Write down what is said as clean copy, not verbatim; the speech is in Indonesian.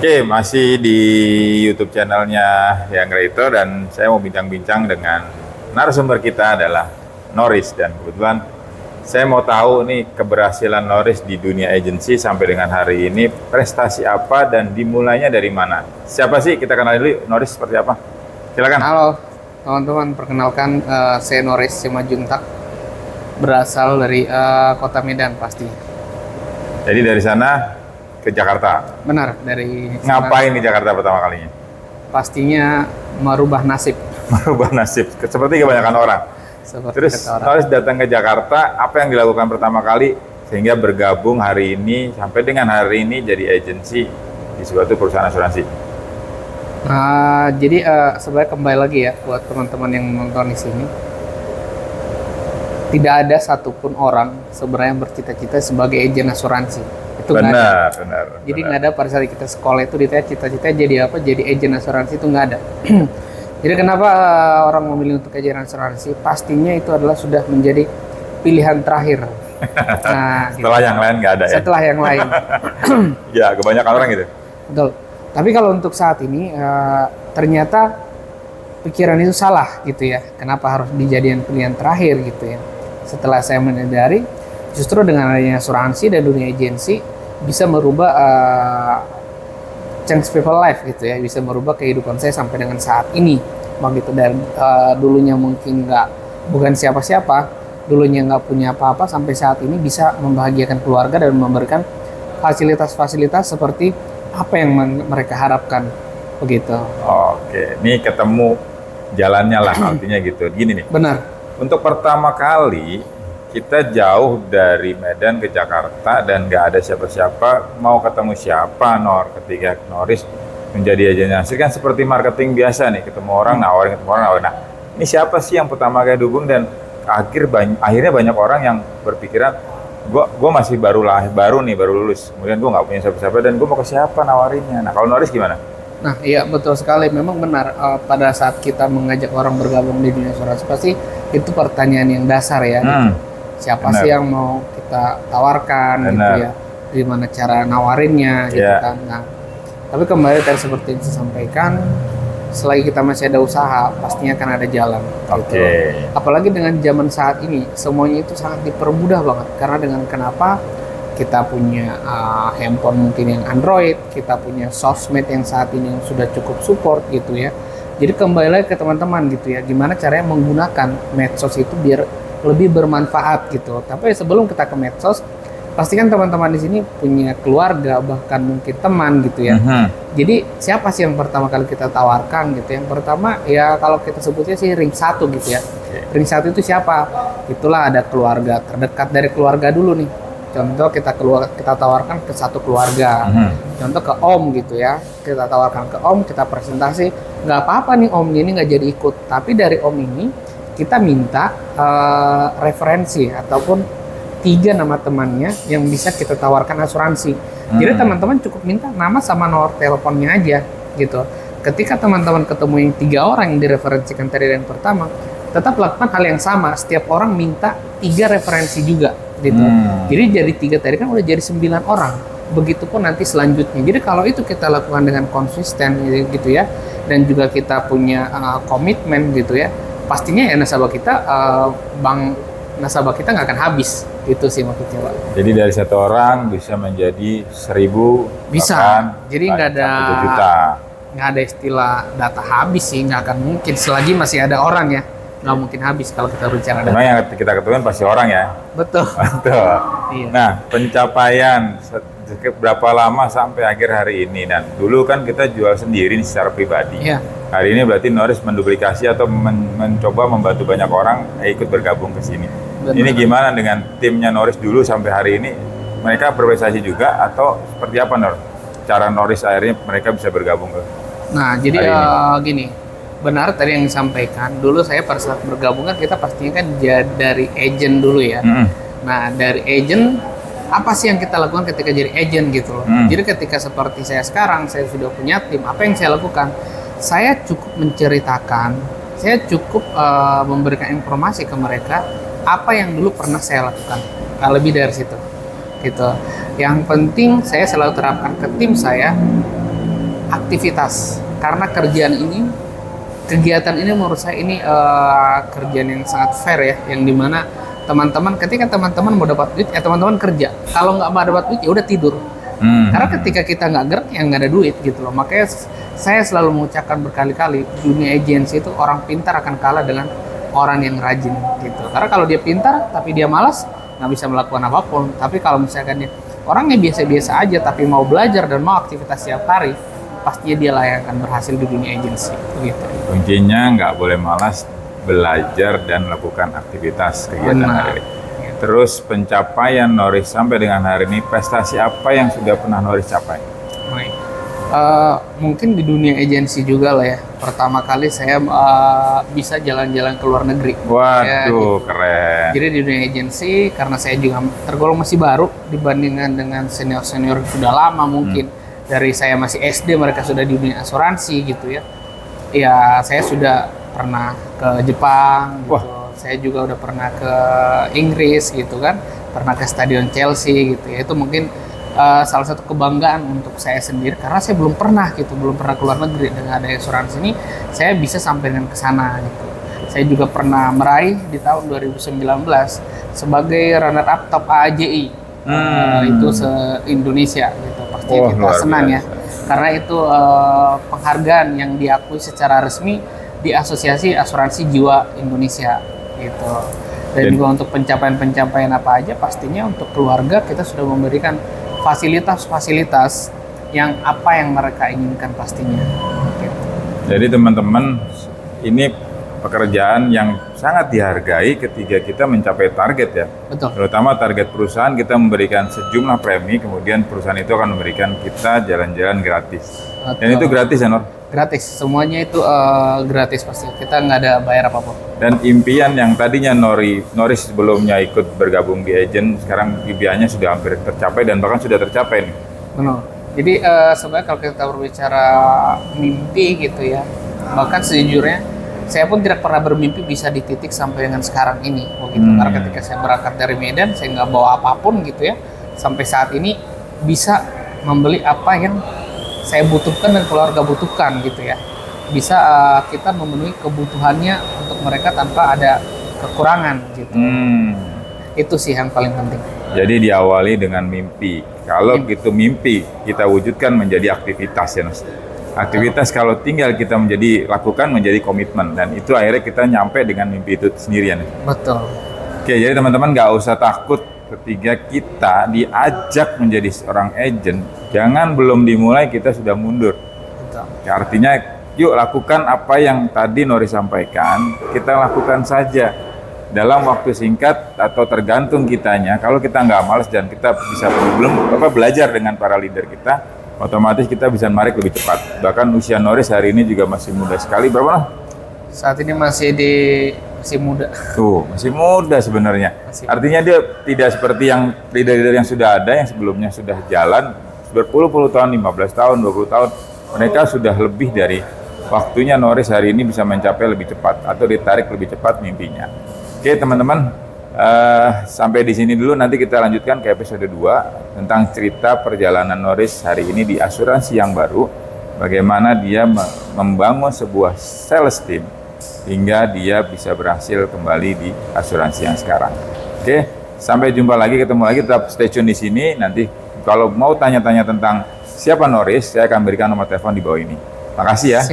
Oke, masih di YouTube channelnya Yang Creator dan saya mau bincang-bincang dengan narasumber kita adalah Norris, dan kebetulan saya mau tahu nih keberhasilan Norris di dunia agency sampai dengan hari ini, prestasi apa dan dimulainya dari mana? Siapa sih? Kita kenal dulu Norris seperti apa? Silakan. Halo teman-teman, perkenalkan saya Norris Simajuntak, berasal dari kota Medan pasti. Jadi dari sana ke Jakarta. Benar, dari sana. Ngapain di Jakarta pertama kalinya? Pastinya merubah nasib. Merubah nasib, seperti kebanyakan orang. Seperti Terus kata orang. Norris datang ke Jakarta, apa yang dilakukan pertama kali sehingga bergabung hari ini sampai dengan hari ini jadi agensi di suatu perusahaan asuransi? Jadi sebenarnya kembali lagi ya buat teman-teman yang menonton di sini. Tidak ada satupun orang sebenarnya yang bercita-cita sebagai agen asuransi. Itu nggak ada. Benar. Jadi nggak ada pada saat kita sekolah itu ditanya cita-cita jadi apa? Jadi agen asuransi, itu nggak ada. Jadi kenapa orang memilih untuk agen asuransi? Pastinya itu adalah sudah menjadi pilihan terakhir. Nah, Setelah yang lain nggak ada ya? Setelah yang lain. Ya, kebanyakan orang gitu. Betul. Tapi kalau untuk saat ini ternyata pikiran itu salah gitu ya. Kenapa harus dijadikan pilihan terakhir gitu ya? Setelah saya menyadari justru dengan adanya asuransi dan dunia agensi bisa merubah change people life gitu ya, bisa merubah kehidupan saya sampai dengan saat ini begitu. Dan dulunya mungkin bukan siapa-siapa, dulunya nggak punya apa-apa, sampai saat ini bisa membahagiakan keluarga dan memberikan fasilitas-fasilitas seperti apa yang mereka harapkan begitu. Oke, ini ketemu jalannya lah artinya gitu. Gini nih, Benar. untuk pertama kali kita jauh dari Medan ke Jakarta dan nggak ada siapa-siapa, mau ketemu siapa ketika Norris menjadi agen asuransi kan seperti marketing biasa nih, ketemu orang nawarin, Nah, ini siapa sih yang pertama kali dukung, dan akhirnya banyak orang yang berpikiran gua masih baru lulus, kemudian gua nggak punya siapa-siapa dan gua mau ke siapa nawarinnya. Nah, kalau Norris gimana? Nah, iya betul sekali. Memang benar, pada saat kita mengajak orang bergabung di dunia asuransi pasti itu pertanyaan yang dasar ya. Gitu. Siapa sih yang mau kita tawarkan gitu ya? Gimana cara nawarinnya gitu kan. Nah, tapi kembali tadi seperti yang saya sampaikan, selagi kita masih ada usaha, pastinya akan ada jalan. Gitu. Apalagi dengan zaman saat ini, semuanya itu sangat dipermudah banget. Karena dengan kenapa kita punya handphone mungkin yang Android, kita punya sosmed yang saat ini yang sudah cukup support gitu ya. Jadi kembali lagi ke teman-teman gitu ya, gimana caranya menggunakan medsos itu biar lebih bermanfaat gitu. Tapi sebelum kita ke medsos, pastikan teman-teman di sini punya keluarga, bahkan mungkin teman gitu ya. Jadi siapa sih yang pertama kali kita tawarkan gitu? Yang pertama ya kalau kita sebutnya sih ring 1 gitu ya. Ring 1 itu siapa? Itulah ada keluarga terdekat dari keluarga dulu nih. Contoh kita tawarkan ke satu keluarga. Contoh ke om gitu ya. Kita tawarkan ke om, kita presentasi. Nggak apa-apa nih om ini nggak jadi ikut. Tapi dari om ini kita minta referensi ataupun 3 nama temannya yang bisa kita tawarkan asuransi. Jadi teman-teman cukup minta nama sama nomor teleponnya aja gitu. Ketika teman-teman ketemu yang 3 orang yang direferensikan tadi yang pertama, tetap lakukan hal yang sama. Setiap orang minta 3 referensi juga gitu. Jadi dari 3 tadi kan udah jadi 9 orang. Begitupun nanti selanjutnya. Jadi kalau itu kita lakukan dengan konsisten gitu ya, dan juga kita punya komitmen gitu ya, pastinya ya nasabah kita nggak akan habis. Itu sih maksudnya, Pak. Jadi dari 1 orang bisa menjadi 1000, bisa. Jadi nggak ada istilah data habis sih, nggak akan mungkin selagi masih ada orang ya. Nggak mungkin habis kalau kita bicara data. Memang yang kita ketemuin pasti orang ya. Betul. Iya. Nah, pencapaian berapa lama sampai akhir hari ini? Dan dulu kan kita jual sendiri nih secara pribadi. Iya. Hari ini berarti Norris menduplikasi atau mencoba membantu banyak orang ikut bergabung ke sini. Benar. Ini gimana dengan timnya Norris dulu sampai hari ini? Mereka berprestasi juga atau seperti apa, Nor? Cara Norris akhirnya mereka bisa bergabung ke? Nah, jadi gini, benar tadi yang disampaikan. Dulu saya pada saat bergabung kan kita pastinya kan dari agent dulu ya. Nah, dari agent apa sih yang kita lakukan ketika jadi agent gitu loh. Jadi ketika seperti saya sekarang, saya sudah punya tim, apa yang saya lakukan? Saya cukup menceritakan, saya cukup memberikan informasi ke mereka apa yang dulu pernah saya lakukan. Nggak lebih dari situ gitu. Yang penting saya selalu terapkan ke tim saya, aktivitas. Karena kegiatan ini menurut saya ini kerjaan yang sangat fair ya, yang dimana teman-teman ketika teman-teman mau dapat duit ya teman-teman kerja, kalau nggak mau dapat duit ya udah tidur. Karena ketika kita nggak gerak ya nggak ada duit gitu loh. Makanya saya selalu mengucapkan berkali-kali, dunia agensi itu orang pintar akan kalah dengan orang yang rajin gitu. Karena kalau dia pintar tapi dia malas, nggak bisa melakukan apapun. Tapi kalau misalkan dia orangnya biasa-biasa aja tapi mau belajar dan mau aktivitas setiap hari, pastinya dia lah yang akan berhasil di dunia agensi gitu. Kuncinya nggak boleh malas, belajar dan melakukan aktivitas kegiatan hari ini. Terus pencapaian Noris sampai dengan hari ini, prestasi apa yang sudah pernah Noris capai? Baik. Mungkin di dunia agensi juga lah ya. Pertama kali saya bisa jalan-jalan ke luar negeri. Waduh, ya, gitu. Keren. Jadi di dunia agensi, karena saya juga tergolong masih baru dibandingkan dengan senior-senior yang sudah lama mungkin. Dari saya masih SD, mereka sudah di dunia asuransi gitu ya. Ya, saya sudah pernah ke Jepang gitu. Wah. Saya juga udah pernah ke Inggris gitu kan. Pernah ke Stadion Chelsea gitu ya. Itu mungkin salah satu kebanggaan untuk saya sendiri karena saya belum pernah ke luar negeri. Dengan ada asuransi ini saya bisa sampai dengan ke sana gitu. Saya juga pernah meraih di tahun 2019 sebagai runner up top AAJI. Itu se-Indonesia gitu. Pasti kita senang ya. Karena itu penghargaan yang diakui secara resmi di Asosiasi Asuransi Jiwa Indonesia gitu. Dan juga untuk pencapaian-pencapaian apa aja, pastinya untuk keluarga kita sudah memberikan fasilitas-fasilitas yang apa yang mereka inginkan pastinya. Gitu. Jadi teman-teman, ini pekerjaan yang sangat dihargai ketika kita mencapai target ya. Betul. Terutama target perusahaan, kita memberikan sejumlah premi, kemudian perusahaan itu akan memberikan kita jalan-jalan gratis. Betul. Dan itu gratis ya, Nur? Gratis, semuanya itu gratis pasti. Kita nggak ada bayar apapun. Dan impian yang tadinya Noris sebelumnya ikut bergabung di agent, sekarang impiannya sudah hampir tercapai dan bahkan sudah tercapai nih. Benar. Jadi sebenarnya kalau kita berbicara mimpi gitu ya, bahkan sejujurnya saya pun tidak pernah bermimpi bisa di titik sampai dengan sekarang ini, begitu. Karena ketika saya berangkat dari Medan, saya nggak bawa apapun gitu ya. Sampai saat ini bisa membeli apa yang saya butuhkan dan keluarga butuhkan gitu ya. Bisa kita memenuhi kebutuhannya untuk mereka tanpa ada kekurangan gitu. Itu sih yang paling penting. Jadi diawali dengan mimpi. Kalau gitu mimpi kita wujudkan menjadi aktivitas ya, Mas. Aktivitas kalau tinggal kita lakukan menjadi komitmen, dan itu akhirnya kita nyampe dengan mimpi itu sendirian. Betul. Oke, jadi teman-teman nggak usah takut ketika kita diajak menjadi seorang agent. Jangan belum dimulai kita sudah mundur. Betul. Ya, artinya yuk lakukan apa yang tadi Noris sampaikan, kita lakukan saja dalam waktu singkat atau tergantung kitanya. Kalau kita nggak malas dan kita bisa belajar dengan para leader kita, otomatis kita bisa narik lebih cepat. Bahkan usia Noris hari ini juga masih muda sekali. Berapa lah? Saat ini masih muda. Tuh, masih muda sebenarnya. Artinya dia tidak seperti yang leader-leader yang sudah ada, yang sebelumnya sudah jalan berpuluh-puluh tahun, 15 tahun, 20 tahun. Mereka sudah lebih dari waktunya. Noris hari ini bisa mencapai lebih cepat atau ditarik lebih cepat mimpinya. Oke teman-teman, sampai di sini dulu, nanti kita lanjutkan ke episode 2 tentang cerita perjalanan Noris hari ini di asuransi yang baru, bagaimana dia membangun sebuah sales team hingga dia bisa berhasil kembali di asuransi yang sekarang. Oke, sampai jumpa lagi, ketemu lagi, tetap stay tune di sini. Nanti kalau mau tanya-tanya tentang siapa Noris, saya akan berikan nomor telepon di bawah ini. Makasih ya. Siap.